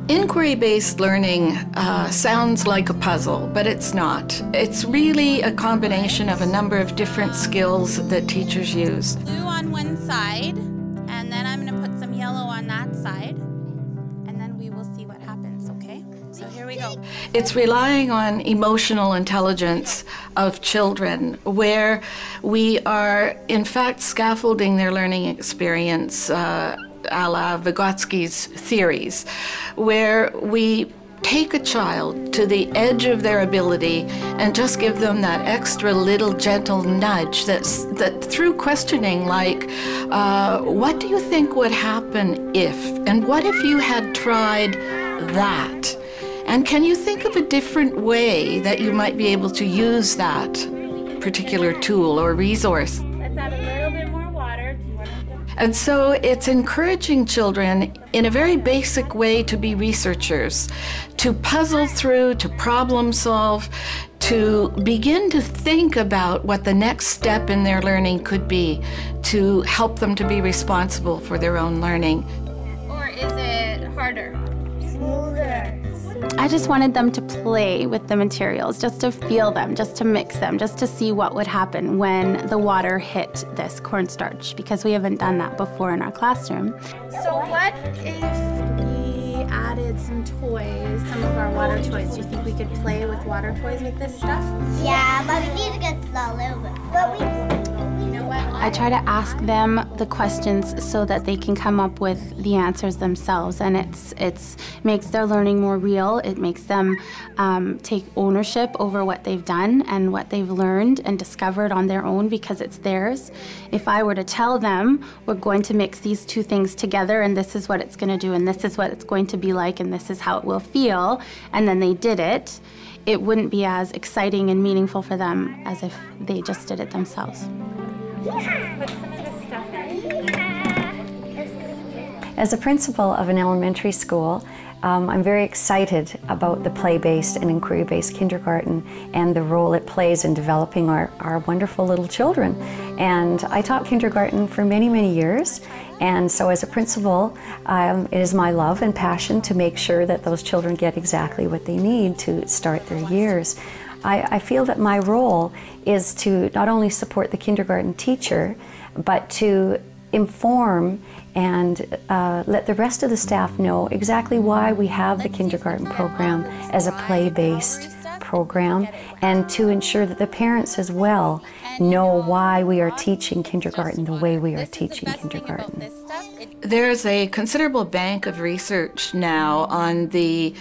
Inquiry-based learning sounds like a puzzle, but it's not. It's really a combination of a number of different skills that teachers use. Blue on one side, and then I'm going to put some yellow on that side, and then we will see what happens, okay? So here we go. It's relying on emotional intelligence of children, where we are, in fact, scaffolding their learning experience a la Vygotsky's theories, where we take a child to the edge of their ability and just give them that extra little gentle nudge that through questioning like, what do you think would happen if? And what if you had tried that? And can you think of a different way that you might be able to use that particular tool or resource? Let's add a little bit more water. And so it's encouraging children in a very basic way to be researchers, to puzzle through, to problem solve, to begin to think about what the next step in their learning could be, to help them to be responsible for their own learning. Or is it harder? Smoother. I just wanted them to play with the materials, just to feel them, just to mix them, just to see what would happen when the water hit this cornstarch, because we haven't done that before in our classroom. So what if we added some toys, some of our water toys? Do you think we could play with water toys with this stuff? Yeah, but we need to get a little bit. But you know what? I try to ask them the questions so that they can come up with the answers themselves, and it makes their learning more real. It makes them take ownership over what they've done and what they've learned and discovered on their own because it's theirs. If I were to tell them, we're going to mix these two things together and this is what it's going to do and this is what it's going to be like and this is how it will feel, and then they did it, it wouldn't be as exciting and meaningful for them as if they just did it themselves. As a principal of an elementary school, I'm very excited about the play-based and inquiry-based kindergarten and the role it plays in developing our wonderful little children. And I taught kindergarten for many, many years, and so as a principal, it is my love and passion to make sure that those children get exactly what they need to start their years. I feel that my role is to not only support the kindergarten teacher, but to inform and let the rest of the staff know exactly why we have the kindergarten program as a play-based program, and to ensure that the parents as well know why we are teaching kindergarten the way we are teaching kindergarten. There's a considerable bank of research now on the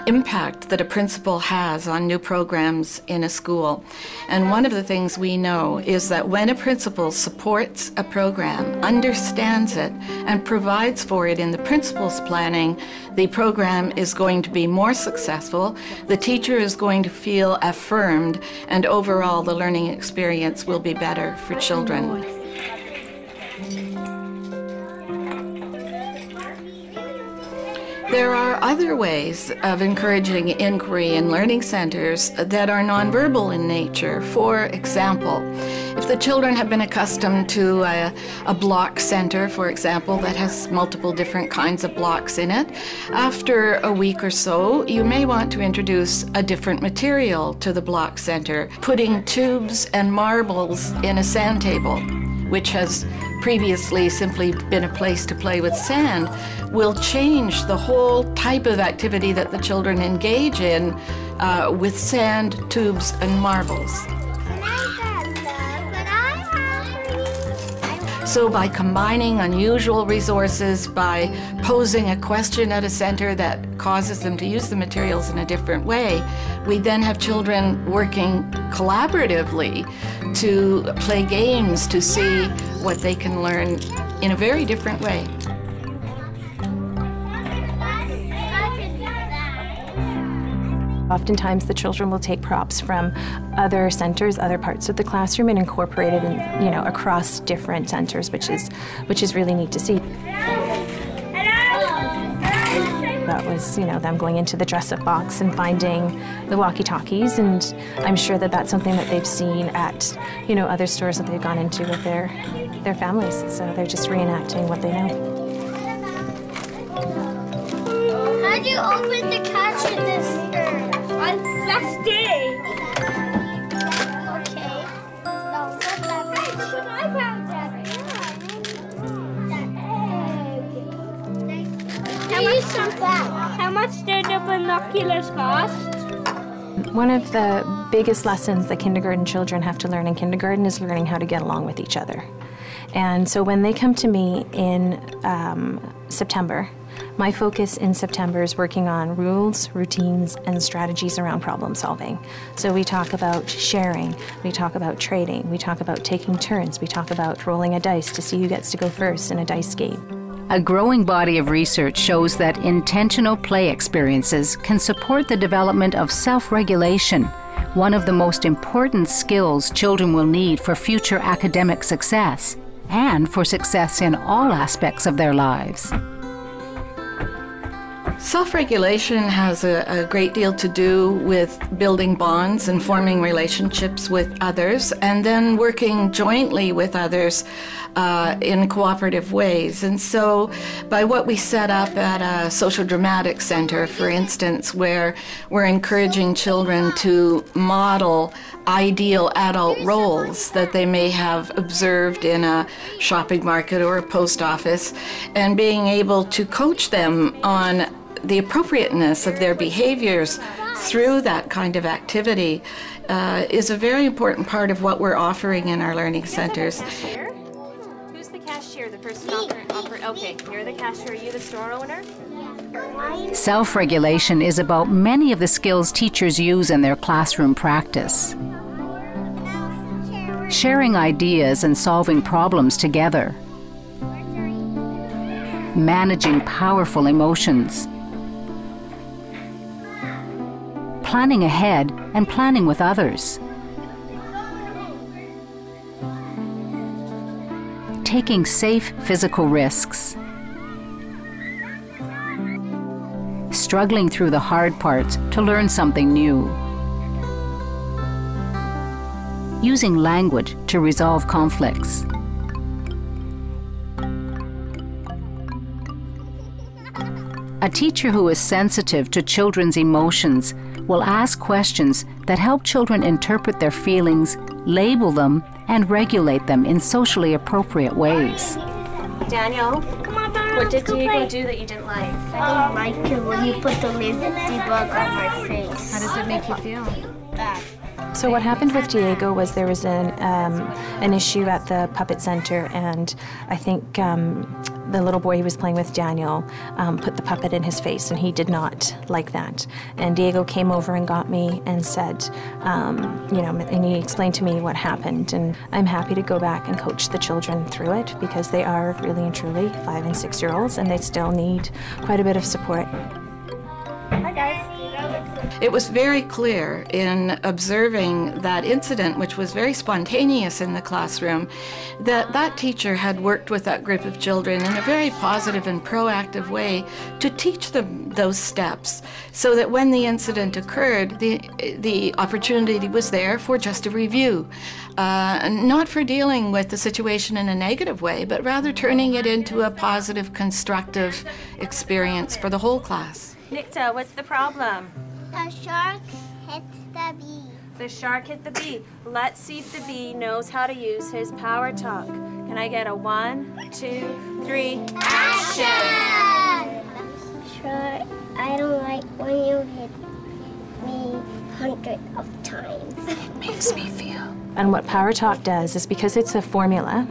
impact that a principal has on new programs in a school. And one of the things we know is that when a principal supports a program, understands it, and provides for it in the principal's planning, the program is going to be more successful, the teacher is going to feel affirmed, and overall the learning experience will be better for children. There are other ways of encouraging inquiry in learning centers that are nonverbal in nature. For example, if the children have been accustomed to a block center, for example, that has multiple different kinds of blocks in it, after a week or so, you may want to introduce a different material to the block center. Putting tubes and marbles in a sand table, which has previously simply been a place to play with sand, will change the whole type of activity that the children engage in with sand, tubes, and marbles. So by combining unusual resources, by posing a question at a center that causes them to use the materials in a different way, we then have children working collaboratively to play games to see what they can learn in a very different way. Oftentimes the children will take props from other centers, other parts of the classroom, and incorporate it in, across different centers, which is really neat to see. That was, them going into the dress-up box and finding the walkie-talkies, and I'm sure that that's something that they've seen at, other stores that they've gone into with their families. So they're just reenacting what they know. How do you open the cash register? On last day. Okay. No, not that way. But I found that. How much did the binoculars cost? One of the biggest lessons that kindergarten children have to learn in kindergarten is learning how to get along with each other. And so when they come to me in September, my focus in September is working on rules, routines, and strategies around problem solving. So we talk about sharing, we talk about trading, we talk about taking turns, we talk about rolling a dice to see who gets to go first in a dice game. A growing body of research shows that intentional play experiences can support the development of self-regulation, one of the most important skills children will need for future academic success and for success in all aspects of their lives. Self-regulation has a great deal to do with building bonds and forming relationships with others, and then working jointly with others in cooperative ways. And so by what we set up at a social dramatic center, for instance, where we're encouraging children to model ideal adult roles that they may have observed in a shopping market or a post office, and being able to coach them on the appropriateness of their behaviors through that kind of activity is a very important part of what we're offering in our learning centers. Who's the cashier? The person okay, you're the cashier. Are you the store owner? Self-regulation is about many of the skills teachers use in their classroom practice. Sharing ideas and solving problems together. Managing powerful emotions. Planning ahead and planning with others. Taking safe physical risks. Struggling through the hard parts to learn something new. Using language to resolve conflicts. A teacher who is sensitive to children's emotions will ask questions that help children interpret their feelings, label them, and regulate them in socially appropriate ways. Daniel, what did Diego do that you didn't like? I don't like it when you put the ladybug on my face. How does it make you feel? Bad. So what happened with Diego was there was an issue at the puppet center, and I think the little boy he was playing with, Daniel, put the puppet in his face, and he did not like that. And Diego came over and got me and said, and he explained to me what happened. And I'm happy to go back and coach the children through it because they are really and truly 5- and 6-year-olds, and they still need quite a bit of support. Hi guys. It was very clear in observing that incident, which was very spontaneous in the classroom, that that teacher had worked with that group of children in a very positive and proactive way to teach them those steps, so that when the incident occurred, the opportunity was there for just a review. Not for dealing with the situation in a negative way, but rather turning it into a positive, constructive experience for the whole class. Nikta, what's the problem? The shark hit the bee. The shark hit the bee. Let's see if the bee knows how to use his power talk. Can I get a 1, 2, 3, action? Sure, I don't like when you hit me hundreds of times. It makes me feel. And what Power Talk does is, because it's a formula,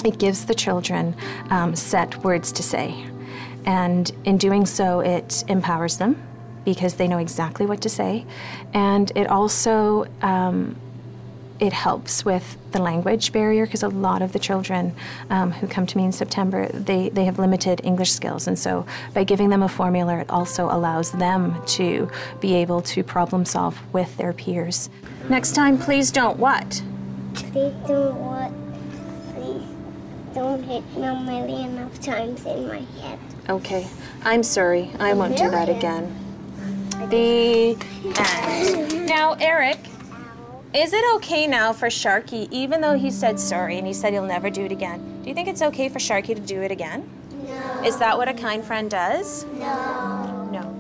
it gives the children set words to say. And in doing so, it empowers them because they know exactly what to say. And it also it helps with the language barrier, because a lot of the children who come to me in September, they have limited English skills. And so by giving them a formula, it also allows them to be able to problem solve with their peers. Next time, please don't what? Please don't what? Please don't hit me a million of times in my head. Okay, I'm sorry. I won't do that again. The end. Now, Eric, is it okay now for Sharky, even though he said sorry and he said he'll never do it again, do you think it's okay for Sharky to do it again? No. Is that what a kind friend does? No. No.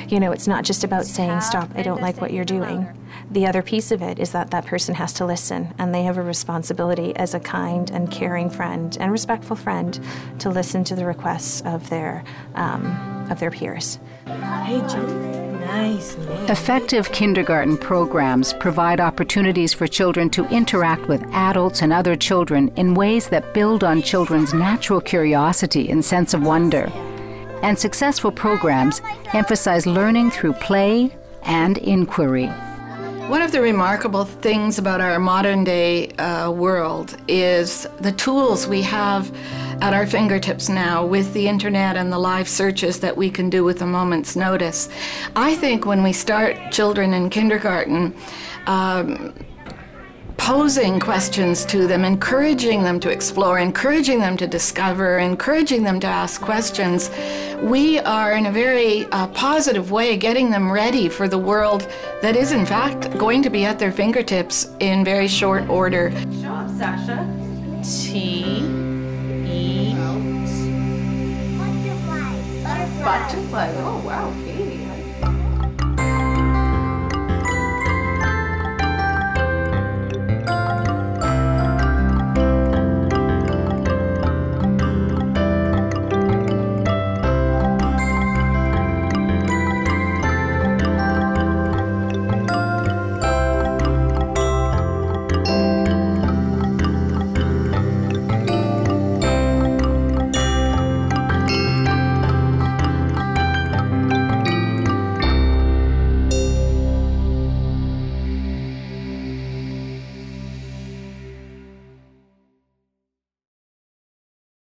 You know, it's not just about saying, stop, I don't like what you're doing. The other piece of it is that that person has to listen, and they have a responsibility as a kind and caring friend and respectful friend to listen to the requests of their peers. Hey, Jude. Nice. Effective kindergarten programs provide opportunities for children to interact with adults and other children in ways that build on children's natural curiosity and sense of wonder. And successful programs emphasize learning through play and inquiry. One of the remarkable things about our modern day world is the tools we have at our fingertips now with the internet and the live searches that we can do with a moment's notice. I think when we start children in kindergarten, posing questions to them, encouraging them to explore, encouraging them to discover, encouraging them to ask questions, we are in a very positive way getting them ready for the world that is in fact going to be at their fingertips in very short order. Show up, Sasha. T-E. Butterfly. Butterfly. Oh, wow. Okay.